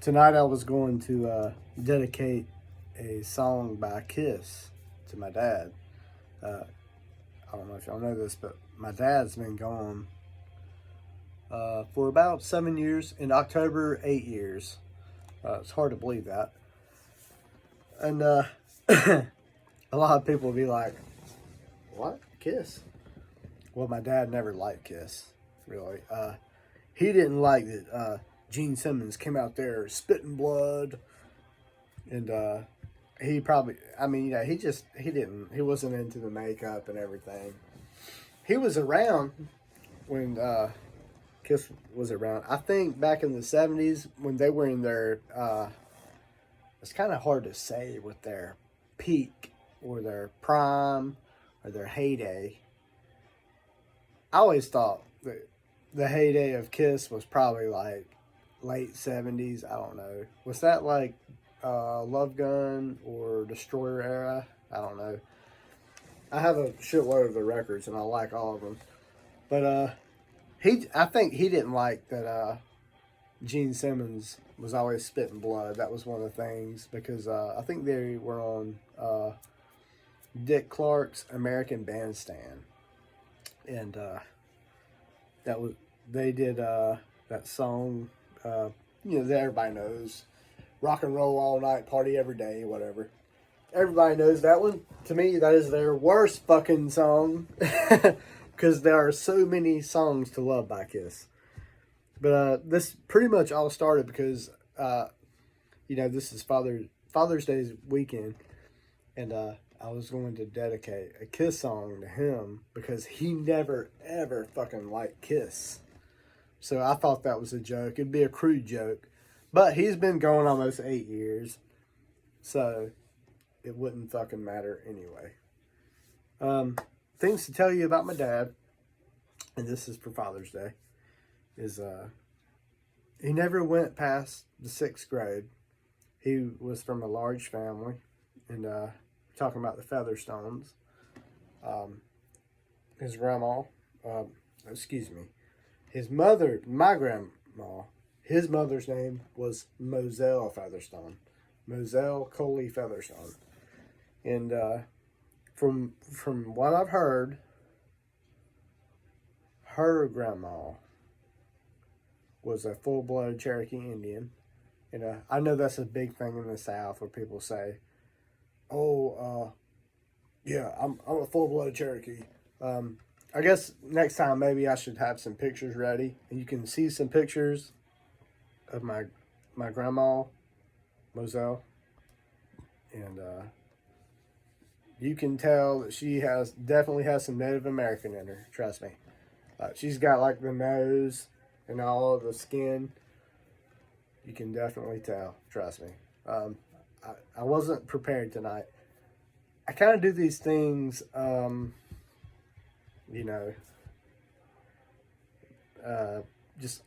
Tonight I was going to dedicate a song by Kiss to my dad. Uh, I don't know if y'all know this, but my dad's been gone for about 7 years. In October, 8 years. It's hard to believe that. And a lot of people will be like, "What? Kiss?" Well, my dad never liked Kiss, really. He didn't like that Gene Simmons came out there spitting blood, and he probably, I mean, he wasn't into the makeup and everything. He was around when Kiss was around. I think back in the 70s when they were in their, it's kind of hard to say with their peak or their prime or their heyday. I always thought that the heyday of Kiss was probably like late 70s. I don't know. Was that like Love Gun or Destroyer era? I don't know. I have a shitload of the records and I like all of them. But I think he didn't like that Gene Simmons was always spitting blood. That was one of the things because I think they were on Dick Clark's American Bandstand. And that was they did that song, that everybody knows, rock and roll all night, party every day, whatever. Everybody knows that one. To me, that is their worst fucking song because there are so many songs to love by Kiss. But this pretty much all started because this is Father's Day weekend, and I was going to dedicate a Kiss song to him because he never, ever fucking liked Kiss. So I thought that was a joke. It'd be a crude joke. But he's been going almost 8 years. So it wouldn't fucking matter anyway. Things to tell you about my dad, and this is for Father's Day, is he never went past the 6th grade. He was from a large family, and talking about the Featherstones. His grandma, his mother, my grandma, his mother's name was Moselle Featherstone. Moselle Coley Featherstone. And from what I've heard, her grandma was a full-blooded Cherokee Indian. And I know that's a big thing in the South where people say, "Oh, yeah, I'm a full-blooded Cherokee." I guess next time maybe I should have some pictures ready, and you can see some pictures of my grandma, Moselle, and you can tell that she definitely has some Native American in her. Trust me, she's got like the nose and all of the skin. You can definitely tell. Trust me. I wasn't prepared tonight. I kind of do these things, just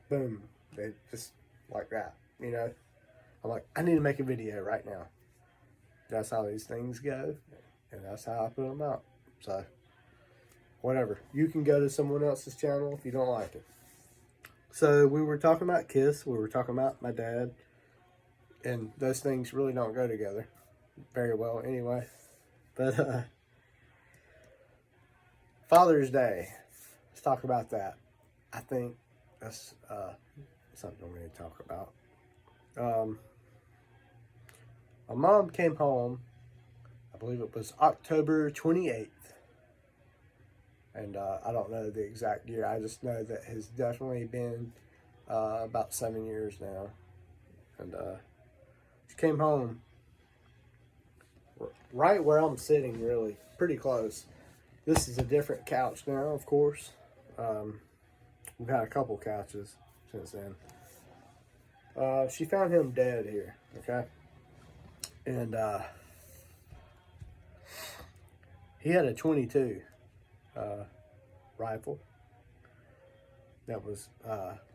boom, they just like that, I'm like, I need to make a video right now. That's how these things go, and that's how I put them out. So, whatever. You can go to someone else's channel if you don't like it. So, we were talking about Kiss, we were talking about my dad, and those things really don't go together very well anyway. But Father's Day, let's talk about that. I think that's something we need to talk about. My mom came home, I believe it was October 28th. And I don't know the exact year. I just know that has definitely been about 7 years now. And she came home right where I'm sitting, really, pretty close. This is a different couch now, of course. We've had a couple couches since then. She found him dead here, okay? And he had a .22 rifle that was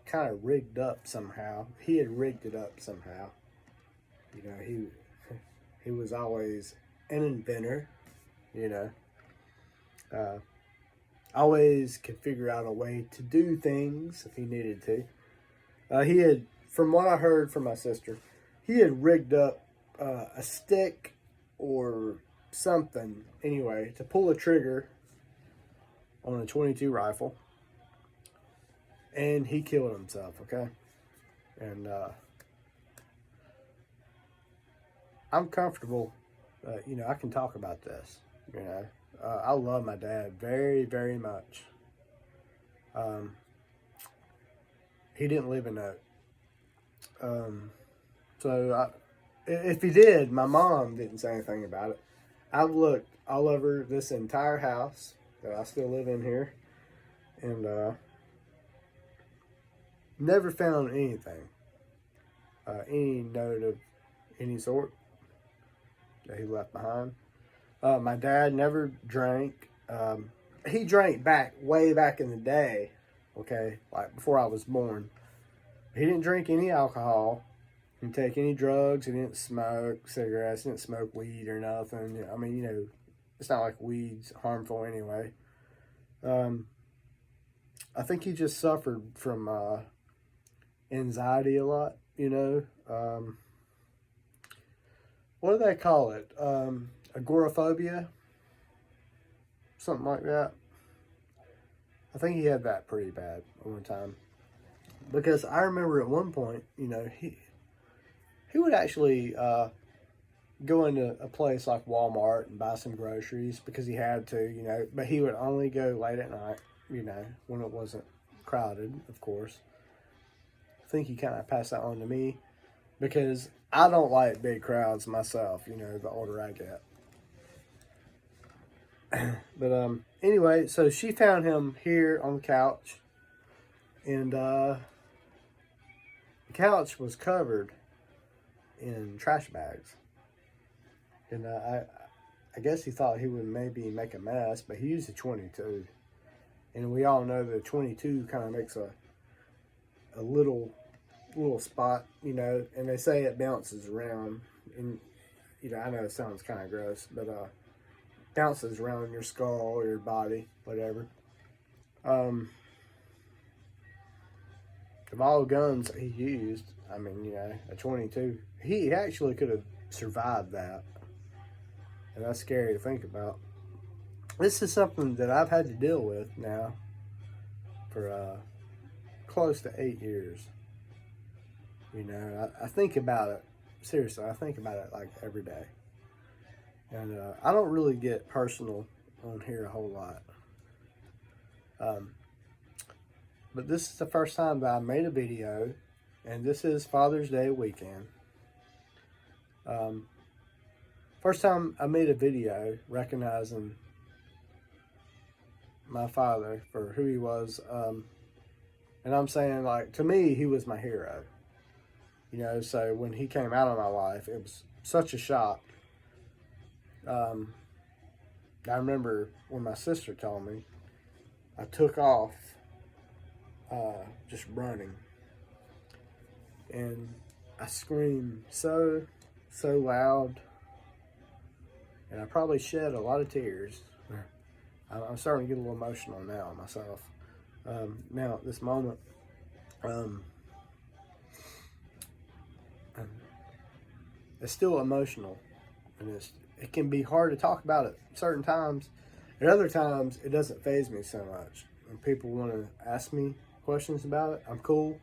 kind of rigged up somehow. He had rigged it up somehow. He was always an inventor, always could figure out a way to do things if he needed to. He had from what I heard from my sister, he had rigged up a stick or something, anyway, to pull a trigger on a 22 rifle. And he killed himself, okay? And I'm comfortable, I can talk about this, I love my dad very, very much. He didn't live in Oak. If he did, my mom didn't say anything about it. I've looked all over this entire house that I still live in here, and never found anything, any note of any sort that he left behind. My dad never drank. He drank way back in the day, okay, like before I was born. He didn't drink any alcohol. He didn't take any drugs. He didn't smoke cigarettes. He didn't smoke weed or nothing. I mean, it's not like weed's harmful anyway. I think he just suffered from anxiety a lot, what do they call it? Agoraphobia? Something like that. I think he had that pretty bad one time. Because I remember at one point, he would actually go into a place like Walmart and buy some groceries because he had to, but he would only go late at night, when it wasn't crowded, of course. I think he kind of passed that on to me because I don't like big crowds myself, the older I get. But anyway, so she found him here on the couch, and the couch was covered in trash bags. And I guess he thought he would maybe make a mess, but he used a 22. And we all know the 22 kind of makes a little spot, and they say it bounces around. And, I know it sounds kind of gross, but bounces around your skull or your body, whatever. Of all the guns that he used, a 22, he actually could have survived that. And that's scary to think about. This is something that I've had to deal with now for close to 8 years. I think about it, seriously, I think about it like every day. And I don't really get personal on here a whole lot. But this is the first time that I made a video, and this is Father's Day weekend. First time I made a video recognizing my father for who he was. And I'm saying, like, to me, he was my hero. So when he came out of my life, it was such a shock. I remember when my sister told me, I took off just running. And I screamed so loud. And I probably shed a lot of tears. I'm starting to get a little emotional now myself. Now at this moment, it's still emotional, and it can be hard to talk about it certain times. At other times, it doesn't faze me so much. When people want to ask me questions about it, I'm cool.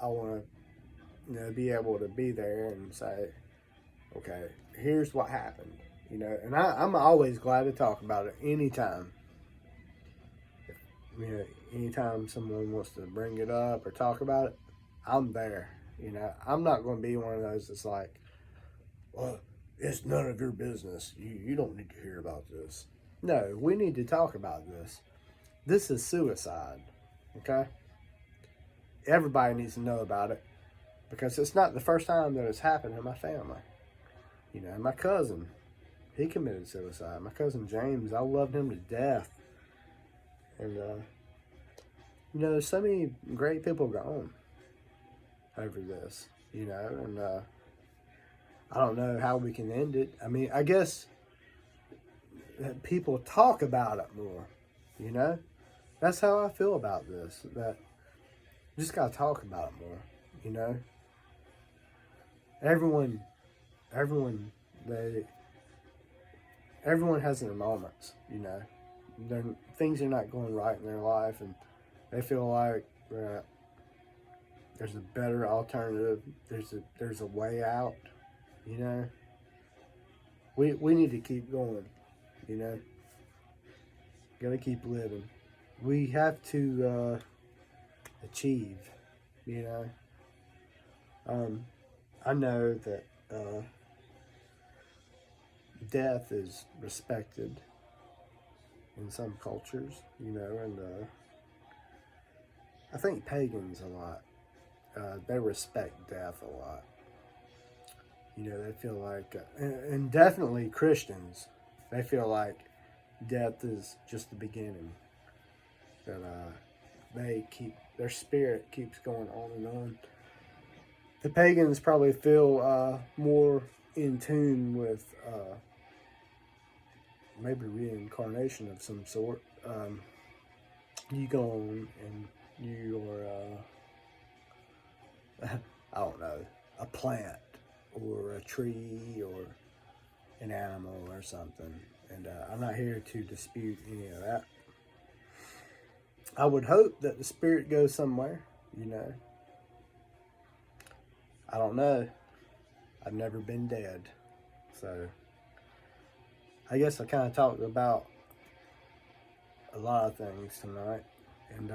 I want to, be able to be there and say, okay, here's what happened. And I'm always glad to talk about it anytime. Anytime someone wants to bring it up or talk about it, I'm there. I'm not going to be one of those that's like, well, it's none of your business. You don't need to hear about this. No, we need to talk about this. This is suicide, okay? Everybody needs to know about it because it's not the first time that it's happened in my family. My cousin, he committed suicide. My cousin James, I loved him to death. And, there's so many great people gone over this, and I don't know how we can end it. I guess that people talk about it more, That's how I feel about this, that you just got to talk about it more. you know. Everyone, everyone, they, everyone has their moments, you know. Things are not going right in their life, and they feel like there's a better alternative. There's a way out, you know. We need to keep going, you know. Gotta keep living. We have to achieve, you know. I know that death is respected in some cultures, you know, and I think pagans a lot. They respect death a lot. You know, they feel like, and definitely Christians, they feel like death is just the beginning. That their spirit keeps going on and on. The pagans probably feel more in tune with maybe reincarnation of some sort. You go on and you are, I don't know, a plant or a tree or an animal or something. And I'm not here to dispute any of that. I would hope that the spirit goes somewhere, you know. I don't know. I've never been dead. So I guess I kind of talked about a lot of things tonight. And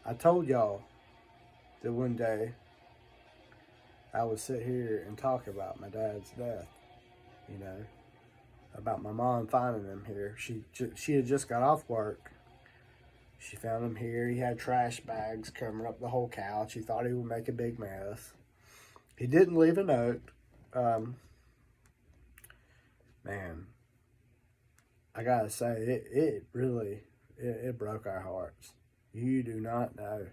I told y'all that one day I would sit here and talk about my dad's death, you know, about my mom finding him here. She had just got off work. She found him here. He had trash bags covering up the whole couch. He thought he would make a big mess. He didn't leave a note. Man, I gotta say, it really broke our hearts. You do not know.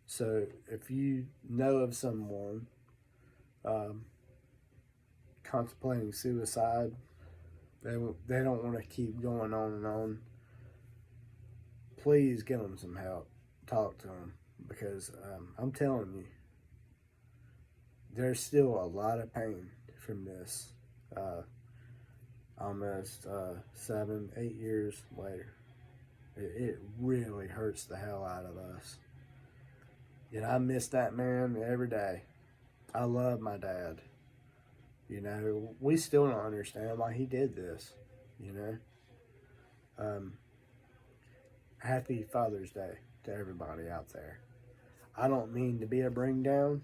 So if you know of someone contemplating suicide, they don't want to keep going on and on, please give them some help. Talk to them, because I'm telling you, there's still a lot of pain from this. Almost 7, 8 years later, it really hurts the hell out of us. And I miss that man every day. I love my dad. You know, we still don't understand why he did this, you know. Happy Father's Day to everybody out there. I don't mean to be a bring down.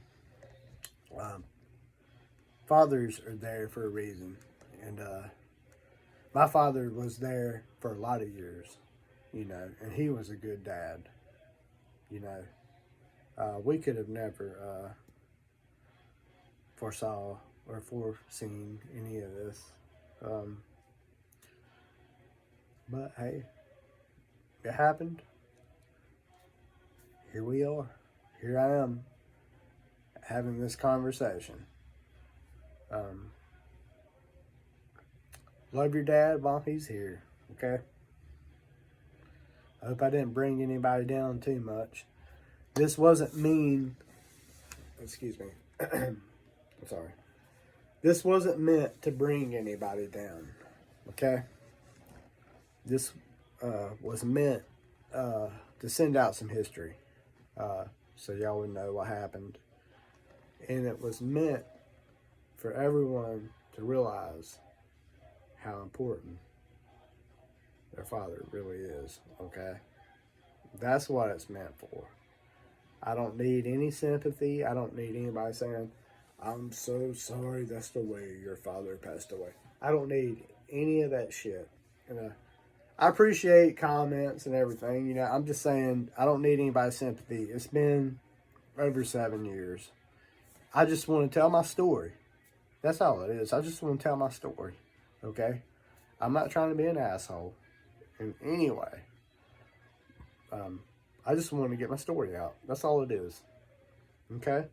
Fathers are there for a reason. And my father was there for a lot of years, you know, and he was a good dad, you know. We could have never foresaw or foreseen any of this. But hey, it happened. Here we are. Here I am having this conversation. Love your dad while he's here, okay? I hope I didn't bring anybody down too much. This wasn't mean. Excuse me. I'm sorry. This wasn't meant to bring anybody down, okay? This was meant to send out some history, so y'all would know what happened. And it was meant for everyone to realize how important their father really is, okay? That's what it's meant for. I don't need any sympathy. I don't need anybody saying, I'm so sorry that's the way your father passed away. I don't need any of that shit. You know, I appreciate comments and everything. You know, I'm just saying I don't need anybody's sympathy. It's been over 7 years. I just want to tell my story. That's all it is. I just want to tell my story. Okay? I'm not trying to be an asshole in any way. I just want to get my story out. That's all it is. Okay?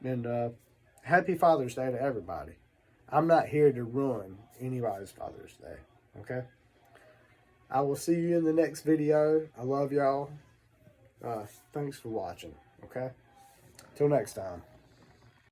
And happy Father's Day to everybody. I'm not here to ruin anybody's Father's Day. Okay? I will see you in the next video. I love y'all. Thanks for watching. Okay. Till next time.